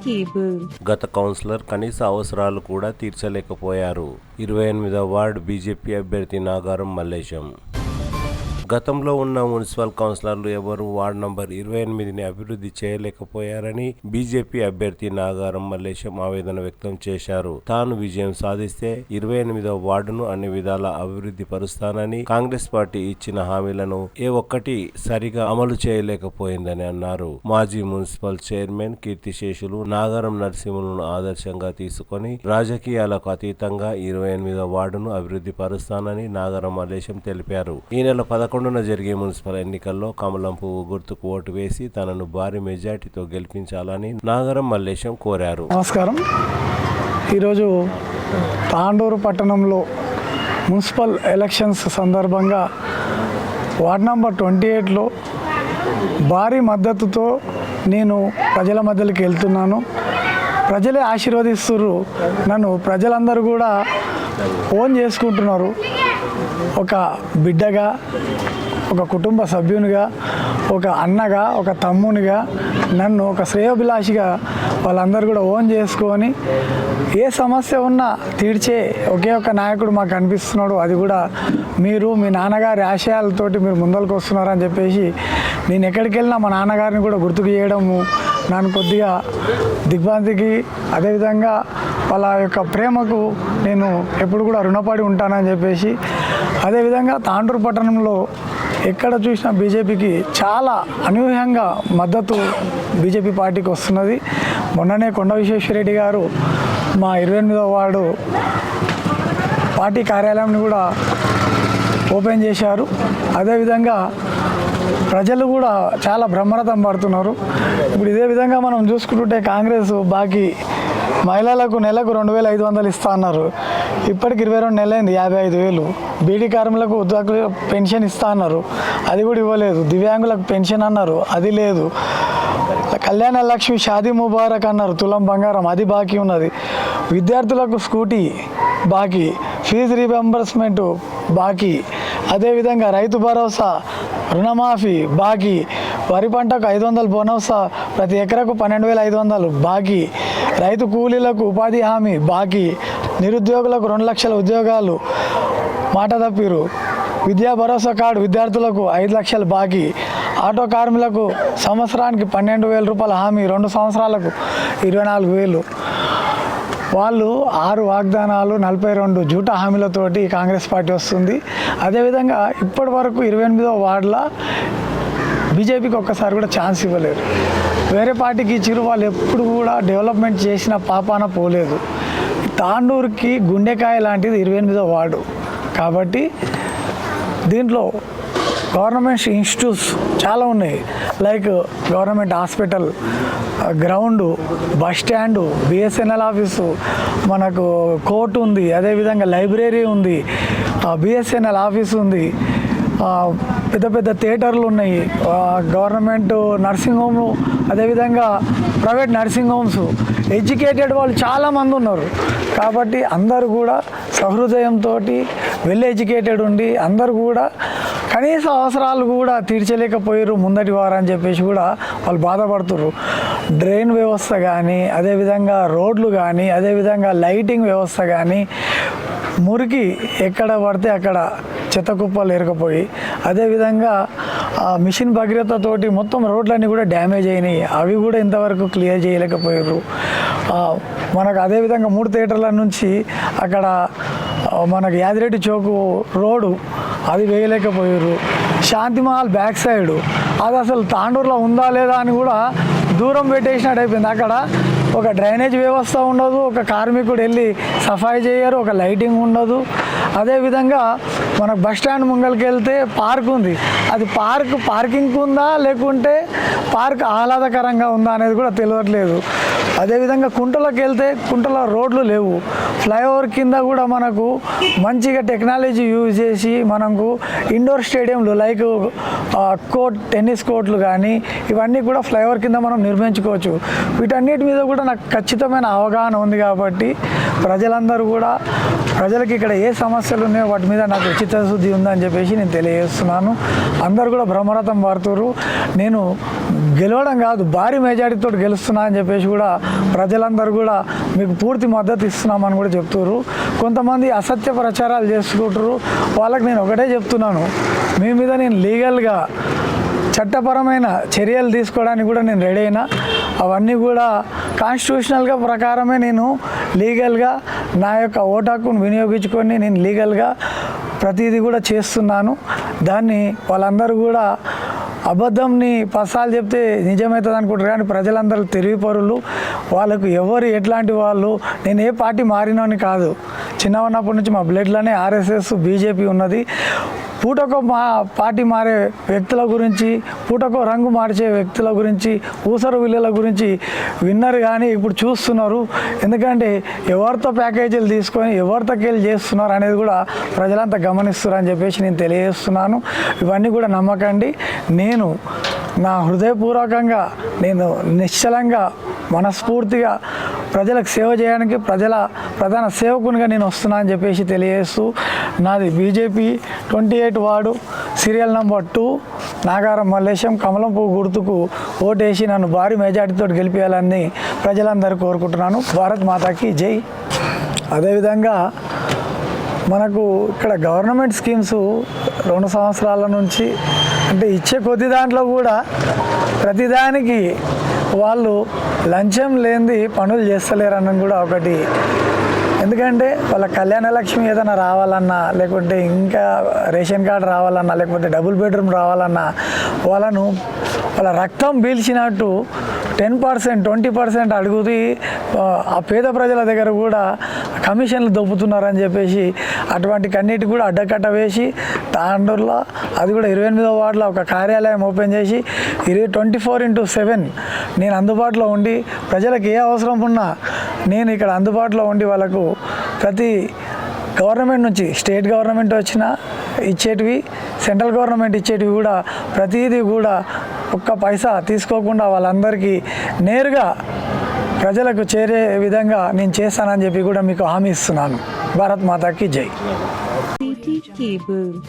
Cable. గత councillor కనీస అవసరాలు కూడా తీర్చలేకపోయారు. 28వ వార్డు బీజేపీ అభ్యర్థి నాగారం మల్లేశం. గతంలో ఉన్న మున్సిపల్ కౌన్సిలర్లు ఎవరు వార్డు నంబర్ 28ని అభివృద్ధి చేయలేకపోయారని బీజేపీ అభ్యర్థి నాగారం మల్లేశం ఆవేదన వ్యక్తం చేశారు. తాను విజయం సాధిస్తే 28వ వార్డును అన్ని విధాల అభివృద్ధి పరుస్తానని, కాంగ్రెస్ పార్టీ ఇచ్చిన హామీలను ఏ ఒక్కటి సరిగా అమలు చేయలేకపోయిందని అన్నారు. మాజీ మున్సిపల్ చైర్మన్ కీర్తిశేషులు నాగారం నరసింహులను ఆదర్శంగా తీసుకొని రాజకీయాలకు అతీతంగా 28వ వార్డును అభివృద్ధి పరుస్తానని నాగారం మల్లేశం తెలిపారు. ఈ నెల 11న జరిగే మున్సిపల్ ఎన్నికల్లో కమలం పువ్వు గుర్తుకు ఓటు వేసి తనను భారీ మెజార్టీతో గెలిపించాలని నాగారం మల్లేశం కోరారు. నమస్కారం. ఈరోజు తాండూరు పట్టణంలో మున్సిపల్ ఎలక్షన్స్ సందర్భంగా వార్డ్ నంబర్ 28లో భారీ మద్దతుతో నేను ప్రజల మధ్యలోకి వెళ్తున్నాను. ప్రజలే ఆశీర్వదిస్తున్నారు నన్ను. ప్రజలందరూ కూడా ఫోన్ చేసుకుంటున్నారు. ఒక బిడ్డగా, ఒక కుటుంబ సభ్యునిగా, ఒక అన్నగా, ఒక తమ్మునిగా, నన్ను ఒక శ్రేయోభిలాషిగా వాళ్ళందరూ కూడా ఓన్ చేసుకొని ఏ సమస్య ఉన్నా తీర్చే ఒకే ఒక నాయకుడు మాకు కనిపిస్తున్నాడు. అది కూడా మీరు, మీ నాన్నగారి ఆశయాలతోటి మీరు ముందరకు వస్తున్నారని చెప్పేసి నేను ఎక్కడికి వెళ్ళినా మా నాన్నగారిని కూడా గుర్తుకు చేయడము నన్ను కొద్దిగా దిగ్భ్రాంతికి, అదేవిధంగా వాళ్ళ యొక్క ప్రేమకు నేను ఎప్పుడు కూడా రుణపడి ఉంటానని చెప్పేసి, అదేవిధంగా తాండూరు పట్టణంలో ఎక్కడ చూసినా బీజేపీకి చాలా అనూహ్యంగా మద్దతు బీజేపీ పార్టీకి వస్తున్నది. మొన్ననే కొండ విశ్వేశ్వరరెడ్డి గారు మా 28వ వార్డు పార్టీ కార్యాలయాన్ని కూడా ఓపెన్ చేశారు. అదేవిధంగా ప్రజలు కూడా చాలా బ్రహ్మరథం పడుతున్నారు. ఇప్పుడు ఇదే విధంగా మనం చూసుకుంటుంటే కాంగ్రెస్ బాకీ మహిళలకు నెలకు 2,500 ఇస్తా అన్నారు. ఇప్పటికి 22 నెలలైంది, 55,000. బీడీ కార్మికులకు ఉద్యోగుల పెన్షన్ ఇస్తా అన్నారు, అది కూడా ఇవ్వలేదు. దివ్యాంగులకు పెన్షన్ అన్నారు, అది లేదు. కళ్యాణ లక్ష్మి షాదీ ముబారక్ అన్నారు, తులం బంగారం, అది బాకీ ఉన్నది. విద్యార్థులకు స్కూటీ బాకీ, ఫీజు రీఎంబర్స్మెంట్ బాకీ, అదేవిధంగా రైతు భరోసా, రుణమాఫీ బాకీ, వరి పంటకు 500 బోనస్, ప్రతి ఎకరకు 12,500 బాకీ, రైతు కూలీలకు ఉపాధి హామీ బాకీ, నిరుద్యోగులకు 2 లక్షల ఉద్యోగాలు మాట తప్పిరు, విద్యా భరోసా కార్డు విద్యార్థులకు 5 లక్షలు బాకీ, ఆటో కార్మికులకు సంవత్సరానికి 12,000 రూపాయల హామీ, 2 సంవత్సరాలకు 24,000. వాళ్ళు 6 వాగ్దానాలు, 42 జూటా హామీలతోటి కాంగ్రెస్ పార్టీ వస్తుంది. అదేవిధంగా ఇప్పటి వరకు 28వ వార్డులో బీజేపీకి ఒక్కసారి కూడా ఛాన్స్ ఇవ్వలేదు. వేరే పార్టీకి ఇచ్చిరు, వాళ్ళు ఎప్పుడు కూడా డెవలప్మెంట్ చేసిన పాపాన పోలేదు. తాండూరుకి గుండెకాయ లాంటిది 28వ వార్డు కాబట్టి దీంట్లో గవర్నమెంట్ ఇన్స్టిట్యూట్స్ చాలా ఉన్నాయి. Like government hospital, ground, bus stand, BSNL office, మనకు కోర్టు ఉంది, అదేవిధంగా లైబ్రరీ ఉంది, బిఎస్ఎన్ఎల్ ఆఫీస్ ఉంది, పెద్ద పెద్ద థియేటర్లు ఉన్నాయి, గవర్నమెంట్ నర్సింగ్ హోమ్లు, అదేవిధంగా ప్రైవేట్ నర్సింగ్ హోమ్స్. ఎడ్యుకేటెడ్ వాళ్ళు చాలామంది ఉన్నారు కాబట్టి అందరూ కూడా సహృదయంతో వెల్ ఎడ్యుకేటెడ్ ఉండి అందరూ కూడా కనీస అవసరాలు కూడా తీర్చలేకపోయారు ముందటి వారు అని చెప్పేసి కూడా వాళ్ళు బాధపడుతున్నారు. డ్రైన్ వ్యవస్థ కానీ, అదేవిధంగా రోడ్లు కానీ, అదేవిధంగా లైటింగ్ వ్యవస్థ కానీ, మురికి ఎక్కడ పడితే అక్కడ చెత్త కుప్పలు ఏరకపోయి, అదేవిధంగా మిషన్ భగీరథతోటి మొత్తం రోడ్లన్నీ కూడా డ్యామేజ్ అయినాయి, అవి కూడా ఇంతవరకు క్లియర్ చేయలేకపోయారు. మనకు అదేవిధంగా 3 థియేటర్ల నుంచి అక్కడ మనకు యాదిరెడ్డి చౌక్ రోడ్డు అది వేయలేకపోయారు. శాంతిమహల్ బ్యాక్ సైడు అది అసలు తాండూరులో ఉందా లేదా అని కూడా దూరం పెట్టేసినట్టు అయిపోయింది. అక్కడ ఒక డ్రైనేజ్ వ్యవస్థ ఉండదు, ఒక కార్మికుడు వెళ్ళి సఫాయి చేయరు, ఒక లైటింగ్ ఉండదు. అదేవిధంగా మనకు బస్ స్టాండ్ ముంగలికి వెళ్తే పార్క్ ఉంది, అది పార్కింగ్ ఉందా లేకుంటే పార్క్ ఆహ్లాదకరంగా ఉందా అనేది కూడా తెలియట్లేదు. అదేవిధంగా కుంటలోకి వెళ్తే కుంటలో రోడ్లు లేవు. ఫ్లైఓవర్ కింద కూడా మనకు మంచిగా టెక్నాలజీ యూజ్ చేసి మనకు ఇండోర్ స్టేడియంలు లైక్ కోర్ట్, టెన్నిస్ కోర్టులు కానీ ఇవన్నీ కూడా ఫ్లైఓవర్ కింద మనం నిర్మించుకోవచ్చు. వీటన్నిటి మీద కూడా నాకు ఖచ్చితమైన అవగాహన ఉంది కాబట్టి ప్రజలందరూ కూడా, ప్రజలకి ఇక్కడ ఏ సమస్యలు ఉన్నాయో వాటి మీద నాకు చిత్తశుద్ధి ఉందని చెప్పేసి నేను తెలియజేస్తున్నాను. అందరూ కూడా బ్రహ్మరథం పడుతున్నారు. నేను గెలవడం కాదు, భారీ మెజారిటీతో గెలుస్తున్నా అని చెప్పేసి కూడా ప్రజలందరూ కూడా మీకు పూర్తి మద్దతు ఇస్తున్నామని కూడా చెప్తున్నారు. కొంతమంది అసత్య ప్రచారాలు చేసుకుంటారు. వాళ్ళకి నేను ఒకటే చెప్తున్నాను, మీ మీద నేను లీగల్గా చట్టపరమైన చర్యలు తీసుకోవడానికి కూడా నేను రెడీ అయినా. అవన్నీ కూడా కాన్స్టిట్యూషనల్గా ప్రకారమే నేను లీగల్గా నా యొక్క ఓటు హక్కును వినియోగించుకొని నేను లీగల్గా ప్రతిదీ కూడా చేస్తున్నాను. దాన్ని వాళ్ళందరూ కూడా అబద్ధంని పసాలు చెప్తే నిజమవుతుంది అనుకుంటారు, కానీ ప్రజలందరూ తెలివిపరులు. వాళ్ళకు ఎవరు ఎట్లాంటి వాళ్ళు, నేను ఏ పార్టీ మారినని కాదు, చిన్న ఉన్నప్పటి నుంచి మా బ్లడ్లోనే ఆర్ఎస్ఎస్ బీజేపీ ఉన్నది. పూటకో మా పార్టీ మారే వ్యక్తుల గురించి, పూటకో రంగు మార్చే వ్యక్తుల గురించి, ఊసరు విల్లుల గురించి విన్నరు, కానీ ఇప్పుడు చూస్తున్నారు. ఎందుకంటే ఎవరితో ప్యాకేజీలు తీసుకొని ఎవరితోకెళ్ళి చేస్తున్నారు అనేది కూడా ప్రజలంతా గమనిస్తున్నారు అని చెప్పేసి నేను తెలియజేస్తున్నాను. ఇవన్నీ కూడా నమ్మకండి. నేను నా హృదయపూర్వకంగా, నేను నిశ్చలంగా, మనస్ఫూర్తిగా ప్రజలకు సేవ చేయడానికి ప్రధాన సేవకునిగా నేను వస్తున్నా అని చెప్పేసి తెలియజేస్తూ, నాది BJP 28 ward serial number 2 Nagaram Mallesham కమలం పువ్వు గుర్తుకు ఓటేసి నన్ను భారీ మెజార్టీతో గెలిపేయాలని ప్రజలందరూ కోరుకుంటున్నాను. భారత్ మాతాకి జై. అదేవిధంగా మనకు ఇక్కడ గవర్నమెంట్ స్కీమ్స్ 2 సంవత్సరాల నుంచి అంటే ఇచ్చే కొద్ది దాంట్లో కూడా ప్రతిదానికి వాళ్ళు లంచం లేనిది పనులు చేస్తలేరని కూడా ఒకటి. ఎందుకంటే వాళ్ళ కళ్యాణ లక్ష్మి ఏదైనా రావాలన్నా, లేకుంటే ఇంకా రేషన్ కార్డు రావాలన్నా, లేకపోతే డబుల్ బెడ్రూమ్ రావాలన్నా వాళ్ళ రక్తం పీల్చినట్టు 10%, 20% అడుగుతూ ఆ పేద ప్రజల దగ్గర కూడా కమిషన్లు దొబ్బుతున్నారని చెప్పేసి అటువంటి కన్నిటి కూడా అడ్డకట్ట వేసి తాండూరులో, అది కూడా 28వ వార్డులో ఒక కార్యాలయం ఓపెన్ చేసి 24/7 నేను అందుబాటులో ఉండి ప్రజలకు ఏ అవసరం ఉన్నా నేను ఇక్కడ అందుబాటులో ఉండి వాళ్ళకు ప్రతి గవర్నమెంట్ నుంచి, స్టేట్ గవర్నమెంట్ వచ్చినా ఇచ్చేటివి, సెంట్రల్ గవర్నమెంట్ ఇచ్చేటివి కూడా ప్రతిదీ కూడా ఒక్క పైసా తీసుకోకుండా వాళ్ళందరికీ నేరుగా ప్రజలకు చేరే విధంగా నేను చేస్తానని చెప్పి కూడా మీకు హామీ ఇస్తున్నాను. భారత్ మాతాకి జై.